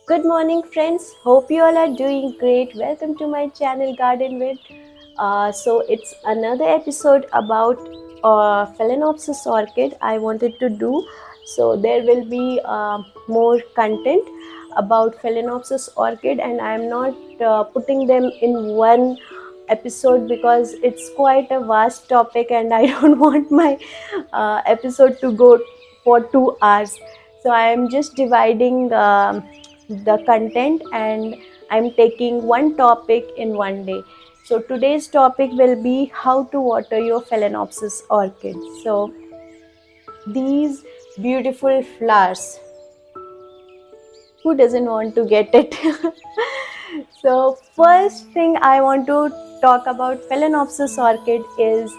Good morning, friends. Hope you all are doing great. Welcome to my channel Garden with. So it's another episode about Phalanopsis Orchid I wanted to do. So there will be more content about Phalanopsis Orchid, and I am not putting them in one episode because it's quite a vast topic, and I don't want my episode to go for 2 hours. So I am just dividing the content, and I'm taking one topic in one day. So today's topic will be how to water your Phalaenopsis orchid. So these beautiful flowers, who doesn't want to get it? So first thing I want to talk about Phalaenopsis orchid is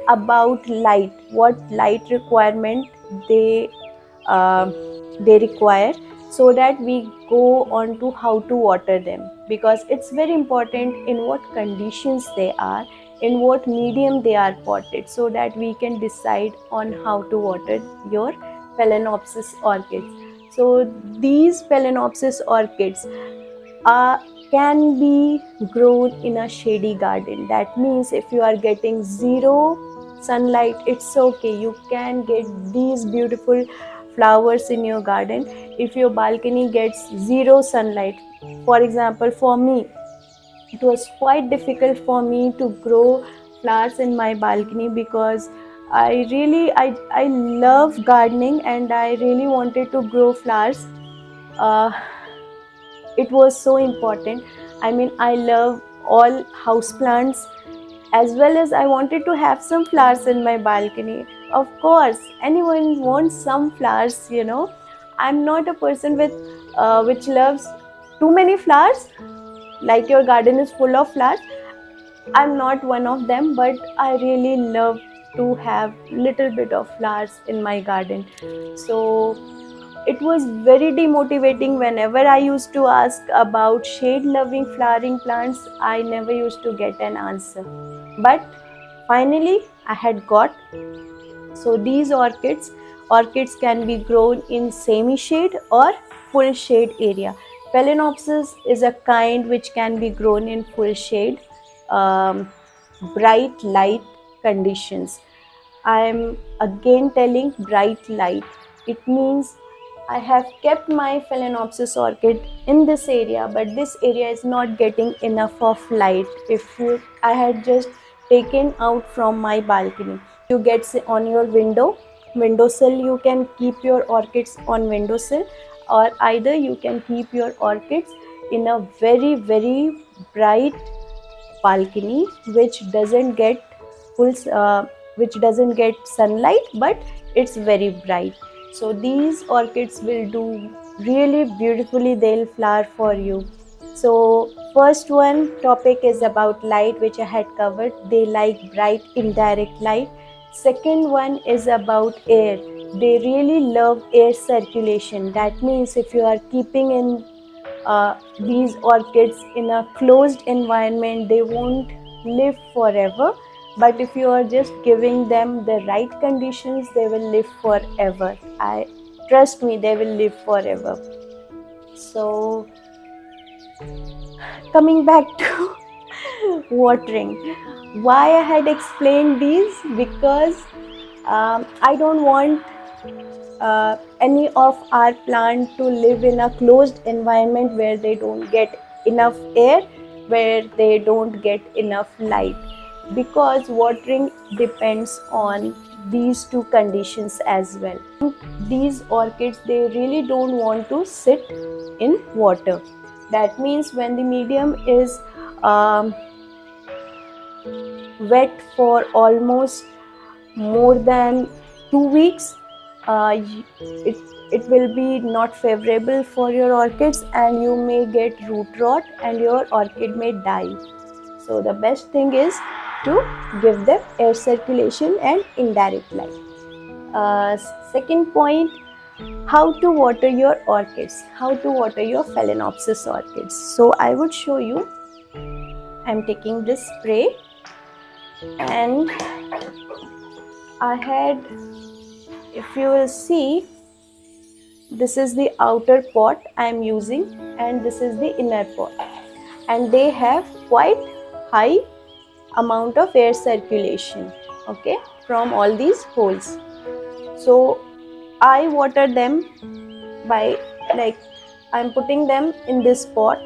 about light. What light requirement they they require, so that we go on to how to water them, because it's very important in what conditions they are, in what medium they are potted, so that we can decide on how to water your Phalaenopsis orchids. So these Phalaenopsis orchids can be grown in a shady garden. That means if you are getting zero sunlight, it's okay. You can get these beautiful flowers in your garden. If your balcony gets zero sunlight, for example, for me, it was quite difficult for me to grow flowers in my balcony, because I love gardening and I really wanted to grow flowers. It was so important. I mean, I love all house plants, as well as I wanted to have some flowers in my balcony. Of course, anyone wants some flowers. I'm not a person which loves too many flowers. Like your garden is full of flowers, I'm not one of them, but I really love to have little bit of flowers in my garden. So it was very demotivating whenever I used to ask about shade loving flowering plants. I never used to get an answer. But finally, I had got. So these orchids can be grown in semi shade or full shade area. Phalaenopsis is a kind which can be grown in full shade, bright light conditions. I am again telling bright light. It means I have kept my Phalaenopsis orchid in this area, but this area is not getting enough of light. I had just taken out from my balcony, you get on your windowsill. You can keep your orchids on windowsill, or either you can keep your orchids in a very very bright balcony which doesn't get sunlight, but it's very bright. So these orchids will do really beautifully. They'll flower for you. So first one topic is about light, which I had covered. They like bright indirect light. Second one is about air. They really love air circulation. That means if you are keeping in these orchids in a closed environment, they won't live forever. But if you are just giving them the right conditions, they will live forever. Trust me, they will live forever. So coming back to watering, why I had explained these, because I don't want any of our plant to live in a closed environment where they don't get enough air, where they don't get enough light, because watering depends on these two conditions as well. These orchids, they really don't want to sit in water. That means when the medium is wet for almost more than 2 weeks, it will be not favorable for your orchids, and you may get root rot and your orchid may die. So the best thing is to give them air circulation and indirect light. Second point, how to water your orchids, how to water your Phalaenopsis orchids. So I would show you. I'm taking this spray, and I had, if you will see, this is the outer pot I am using, and this is the inner pot, and they have quite high amount of air circulation, okay, from all these holes. So I water them by, like, I'm putting them in this pot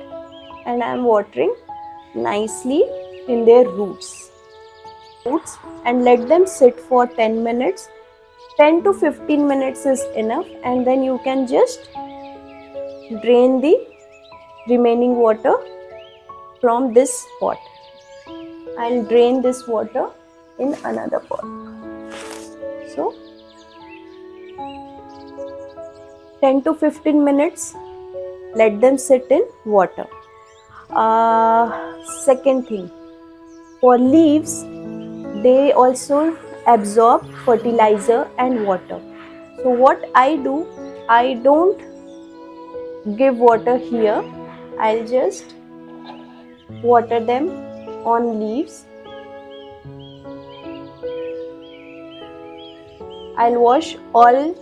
and I'm watering nicely in their roots, and let them sit for 10 minutes. 10 to 15 minutes is enough, and then you can just drain the remaining water from this pot. I'll drain this water in another pot. So 10 to 15 minutes, let them sit in water. Second thing, for leaves, they also absorb fertilizer and water. So what I do, I don't give water here. I'll just water them on leaves. I'll wash all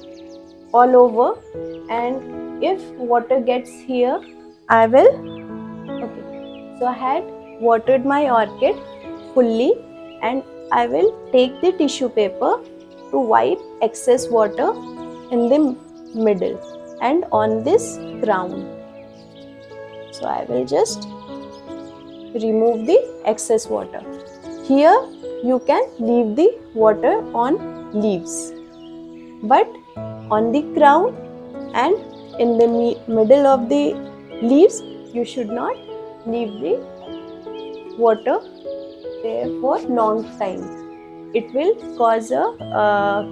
over, and if water gets here, I will, okay, so I had watered my orchid fully, and I will take the tissue paper to wipe excess water in the middle and on this crown. So I will just remove the excess water. Here you can leave the water on leaves, but on the crown and in the middle of the leaves, you should not leave the water there for long time. It will cause a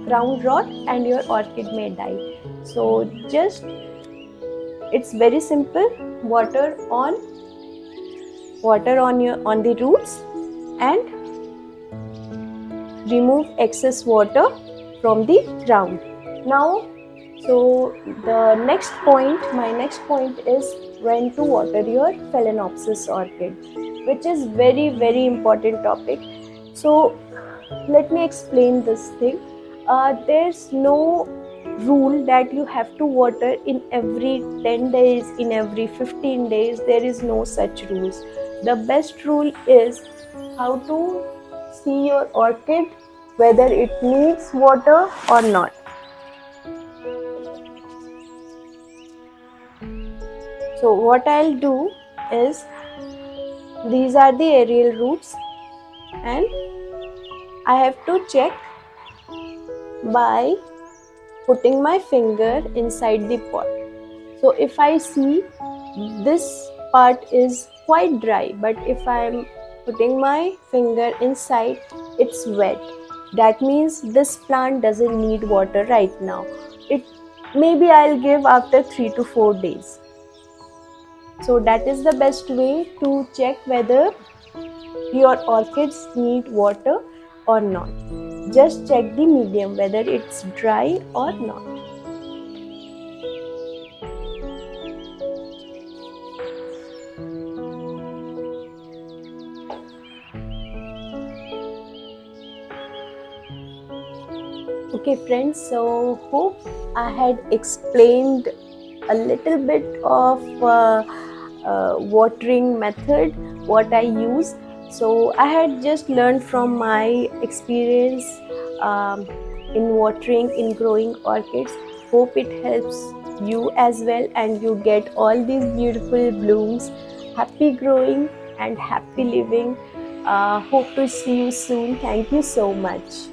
crown rot and your orchid may die. So just, it's very simple. Water on the roots and remove excess water from the crown. Now, so my next point is when to water your Phalanopsis orchid, which is very, very important topic. So let me explain this thing. There's no rule that you have to water in every 10 days, in every 15 days. There is no such rules. The best rule is how to see your orchid, whether it needs water or not. So what I'll do is, these are the aerial roots, and I have to check by putting my finger inside the pot. So if I see this part is quite dry, but if I am putting my finger inside, it's wet, that means this plant doesn't need water right now. Maybe I'll give after 3 to 4 days. So that is the best way to check whether your orchids need water or not. Just check the medium, whether it's dry or not. Okay friends, so hope I had explained a little bit of watering method, what I use. So I had just learned from my experience in watering, in growing orchids. Hope it helps you as well and you get all these beautiful blooms. Happy growing and happy living. Hope to see you soon. Thank you so much.